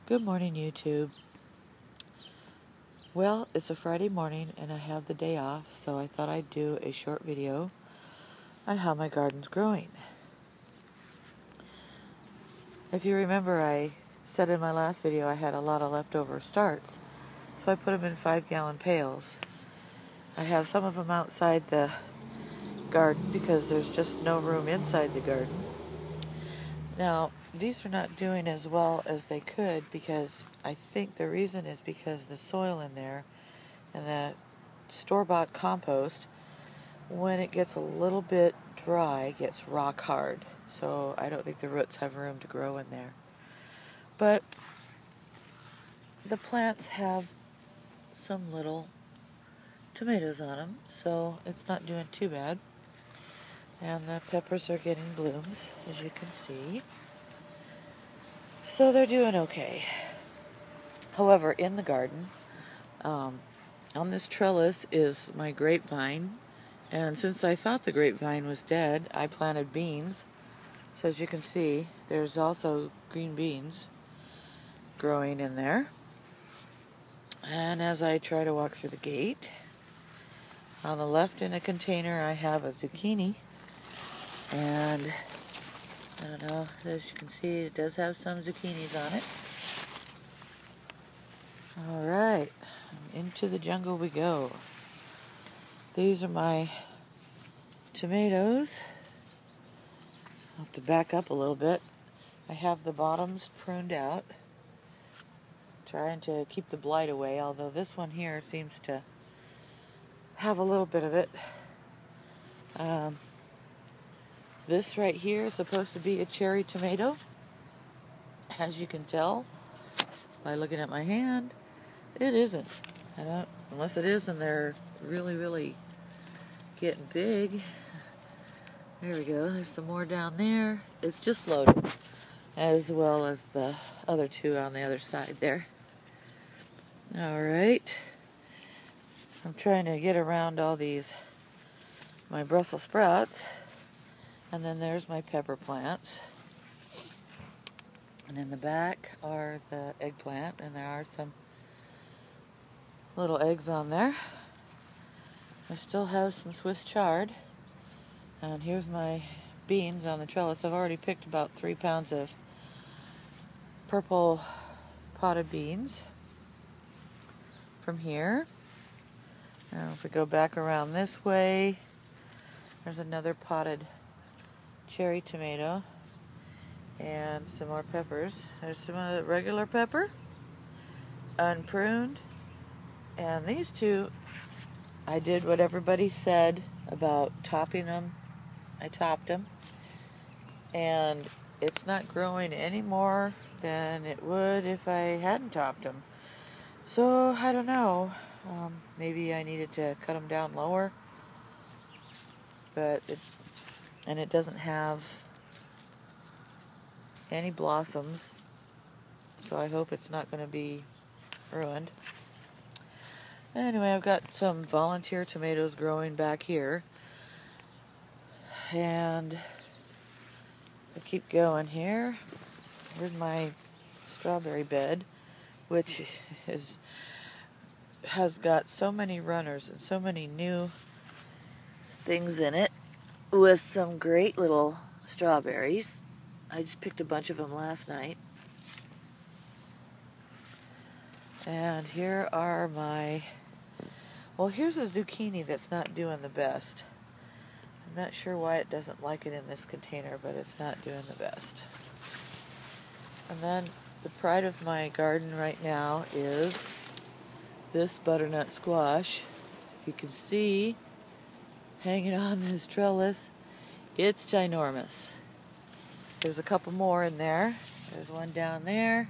Good morning, YouTube. Well, it's a Friday morning and I have the day off, so I thought I'd do a short video on how my garden's growing. If you remember, I said in my last video I had a lot of leftover starts, so I put them in 5-gallon pails. I have some of them outside the garden because there's just no room inside the garden. Now, these are not doing as well as they could because I think the reason is because the soil in there and the store-bought compost, when it gets a little bit dry, gets rock hard. So I don't think the roots have room to grow in there. But the plants have some little tomatoes on them, so it's not doing too bad. And the peppers are getting blooms, as you can see. So they're doing okay. However, in the garden, on this trellis is my grapevine. And since I thought the grapevine was dead, I planted beans. So as you can see, there's also green beans growing in there. And as I try to walk through the gate, on the left in a container I have a zucchini. And I don't know, as you can see, it does have some zucchinis on it. Alright, into the jungle we go. These are my tomatoes. I'll have to back up a little bit. I have the bottoms pruned out, trying to keep the blight away, although this one here seems to have a little bit of it. This right here is supposed to be a cherry tomato. As you can tell by looking at my hand, it isn't. Unless it is and they're really getting big. There we go, there's some more down there. It's just loaded, as well as the other two on the other side there. Alright, I'm trying to get around all these, my Brussels sprouts, and then there's my pepper plants. And in the back are the eggplant, and there are some little eggs on there. I still have some Swiss chard. And here's my beans on the trellis. I've already picked about 3 pounds of purple potted beans from here. Now if we go back around this way, there's another potted cherry tomato and some more peppers. There's some regular pepper, unpruned, and these two, I did what everybody said about topping them. I topped them, and it's not growing any more than it would if I hadn't topped them. So I don't know. Maybe I needed to cut them down lower, but it doesn't have any blossoms, so I hope it's not going to be ruined. Anyway, I've got some volunteer tomatoes growing back here. And I keep going here. Here's my strawberry bed, which has got so many runners and so many new things in it, with some great little strawberries. I just picked a bunch of them last night. And here are my, well, here's a zucchini that's not doing the best. I'm not sure why it doesn't like it in this container, but it's not doing the best. And then the pride of my garden right now is this butternut squash. You can see hanging on this trellis, it's ginormous. There's a couple more in there. There's one down there.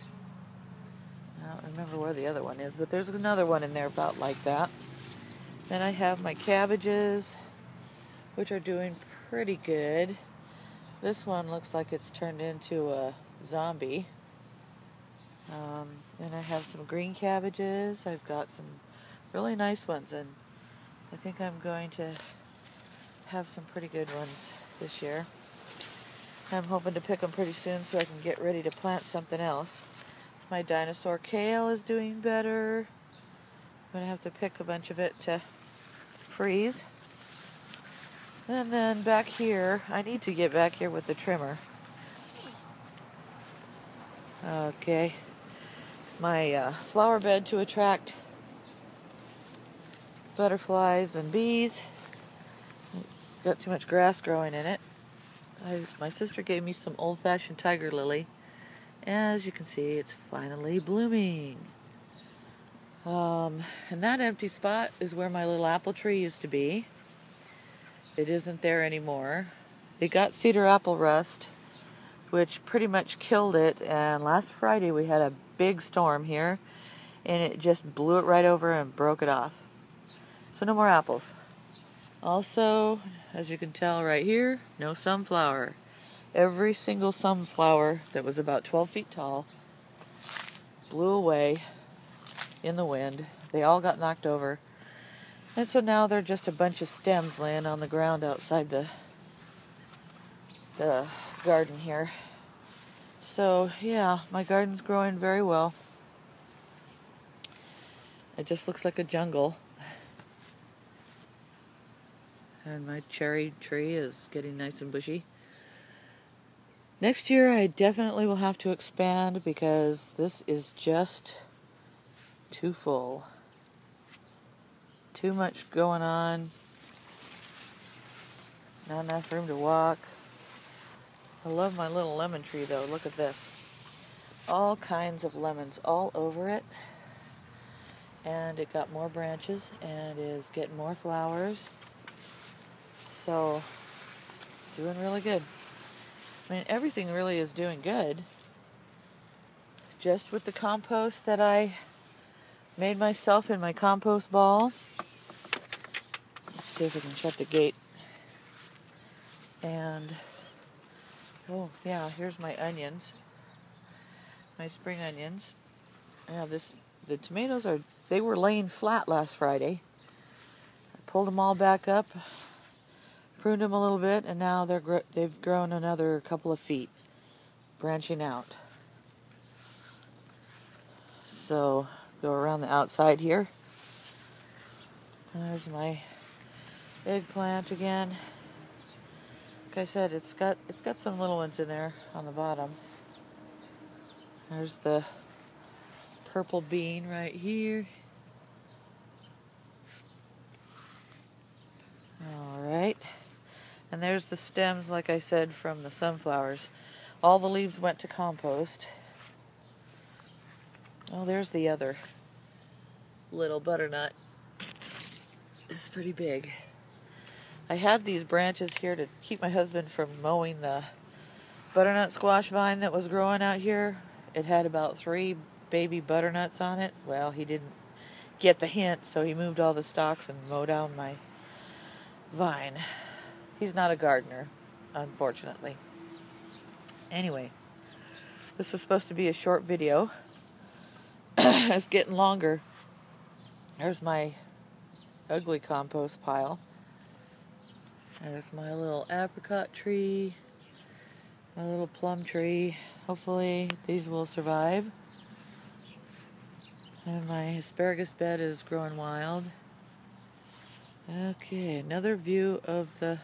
I don't remember where the other one is, but there's another one in there about like that. Then I have my cabbages, which are doing pretty good. This one looks like it's turned into a zombie. Then I have some green cabbages. I've got some really nice ones, and I think I'm going to have some pretty good ones this year. I'm hoping to pick them pretty soon so I can get ready to plant something else. My dinosaur kale is doing better. I'm going to have to pick a bunch of it to freeze. And then back here, I need to get back here with the trimmer. Okay. My flower bed to attract butterflies and bees. Got too much grass growing in it. My sister gave me some old-fashioned tiger lily. As you can see, it's finally blooming. And that empty spot is where my little apple tree used to be. It isn't there anymore. It got cedar apple rust, which pretty much killed it. And last Friday we had a big storm here, and it just blew it right over and broke it off. So no more apples. Also, as you can tell right here, no sunflower. Every single sunflower that was about 12 feet tall blew away in the wind. They all got knocked over. And so now they're just a bunch of stems laying on the ground outside the garden here. So yeah, my garden's growing very well. It just looks like a jungle. And my cherry tree is getting nice and bushy. Next year I definitely will have to expand because this is just too full. Too much going on. Not enough room to walk. I love my little lemon tree though. Look at this. All kinds of lemons all over it. And it got more branches and is getting more flowers. So, doing really good. I mean, everything really is doing good. Just with the compost that I made myself in my compost ball. Let's see if I can shut the gate. And, oh yeah, here's my onions. My spring onions. Yeah, the tomatoes they were laying flat last Friday. I pulled them all back up. Pruned them a little bit, and now they've grown another couple of feet, branching out. So, go around the outside here. There's my eggplant again. Like I said, it's got some little ones in there on the bottom. There's the purple bean right here. All right. And there's the stems, like I said, from the sunflowers. All the leaves went to compost. Oh, there's the other little butternut. It's pretty big. I had these branches here to keep my husband from mowing the butternut squash vine that was growing out here. It had about 3 baby butternuts on it. Well, he didn't get the hint, so he moved all the stalks and mowed down my vine. He's not a gardener, unfortunately. Anyway, this was supposed to be a short video. It's getting longer. There's my ugly compost pile. There's my little apricot tree, my little plum tree. Hopefully these will survive. And my asparagus bed is growing wild. Okay, another view of the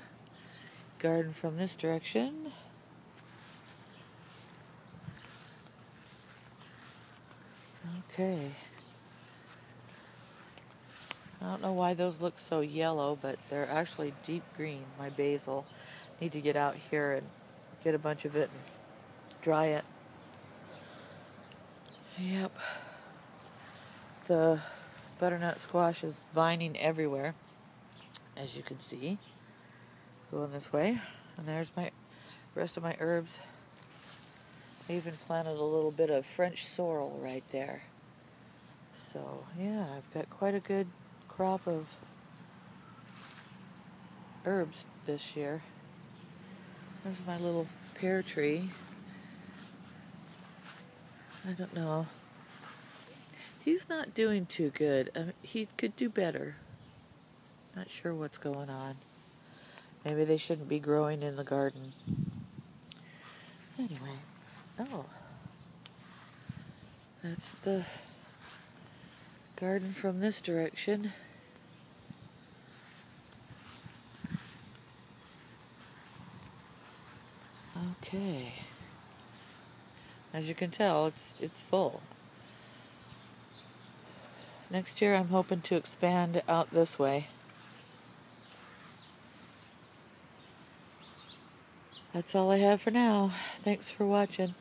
garden from this direction. Okay. I don't know why those look so yellow, but they're actually deep green. My basil. Need to get out here and get a bunch of it and dry it. Yep. The butternut squash is vining everywhere, as you can see. Going this way. And there's my rest of my herbs. I even planted a little bit of French sorrel right there. So, yeah, I've got quite a good crop of herbs this year. There's my little pear tree. I don't know. He's not doing too good. I mean, he could do better. Not sure what's going on. Maybe they shouldn't be growing in the garden. Anyway. Oh. That's the garden from this direction. Okay. As you can tell, it's full. Next year I'm hoping to expand out this way. That's all I have for now. Thanks for watching.